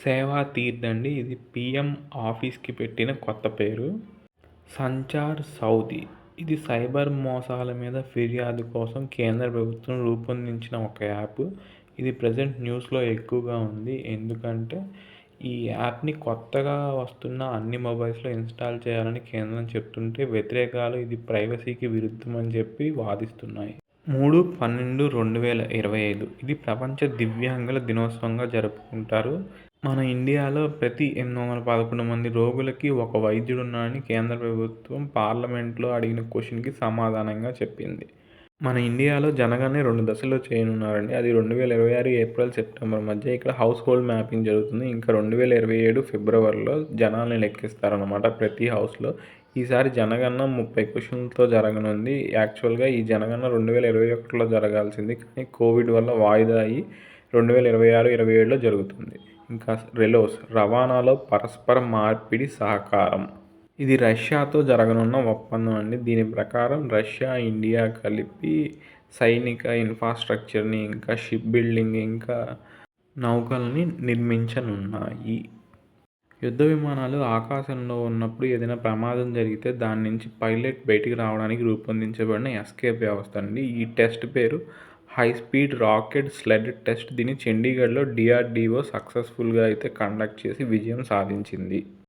సేవా తీర్థ్ అండి. ఇది పీఎం ఆఫీస్‌కి పెట్టిన కొత్త పేరు. సంచార్ సౌదీ. ఇది సైబర్ మోసాల మీద ఫిర్యాదు కోసం కేంద్ర ప్రభుత్వం రూపొందించిన ఒక యాప్. ఇది ప్రెజెంట్ న్యూస్‌లో ఎక్కువగా ఉంది. ఎందుకంటే ఈ యాప్‌ని కొత్తగా వస్తున్న అన్ని మొబైల్స్‌లో ఇన్‌స్టాల్ చేయాలని కేంద్రం చెప్తుంటే వ్యతిరేకాలు ఇది ప్రైవసీకి విరుద్ధమని చెప్పి వాదిస్తున్నాయి. 3/12/2025 ఇది ప్రపంచ దివ్యాంగుల దినోత్సవంగా జరుపుకుంటారు. మన ఇండియాలో ప్రతి 811 మంది రోగులకి ఒక వైద్యుడున్నాడని కేంద్ర ప్రభుత్వం పార్లమెంట్లో అడిగిన క్వశ్చన్‌కి సమాధానంగా చెప్పింది. మన ఇండియాలో జనగణన 2 దశల్లో చేయనున్నారండి. అది 2026 ఏప్రిల్, సెప్టెంబర్ మధ్య ఇక్కడ హౌస్ హోల్డ్ మ్యాపింగ్ జరుగుతుంది. ఇంకా 2027 ఫిబ్రవరిలో జనాల్ని లెక్కిస్తారనమాట ప్రతి హౌస్‌లో. ఈసారి జనగణన 30 క్వశ్చన్లతో జరగనుంది. యాక్చువల్‌గా ఈ జనగణన 2021లో జరగాల్సింది. కానీ కోవిడ్ వల్ల వాయిదా అయ్యి 2026, 27లో జరుగుతుంది. ఇంకా రెలోస్ రవాణాలో పరస్పర మార్పిడి సహకారం. ఇది రష్యాతో జరగనున్న ఒప్పందం అండి. దీని ప్రకారం రష్యా, ఇండియా కలిపి సైనిక ఇన్ఫ్రాస్ట్రక్చర్‌ని, ఇంకా షిప్ బిల్డింగ్, ఇంకా నౌకల్ని నిర్మించనున్నాయి. యుద్ధ విమానాలు ఆకాశంలో ఉన్నప్పుడు ఏదైనా ప్రమాదం జరిగితే దాని నుంచి పైలట్ బయటికి రావడానికి రూపొందించబడిన ఎస్కేప్ వ్యవస్థ అండి. ఈ టెస్ట్ పేరు high speed rocket sled test. దీన్ని చండీగఢ్లో డీఆర్డీఓ సక్సెస్ఫుల్గా అయితే కండక్ట్ చేసి విజయం సాధించింది.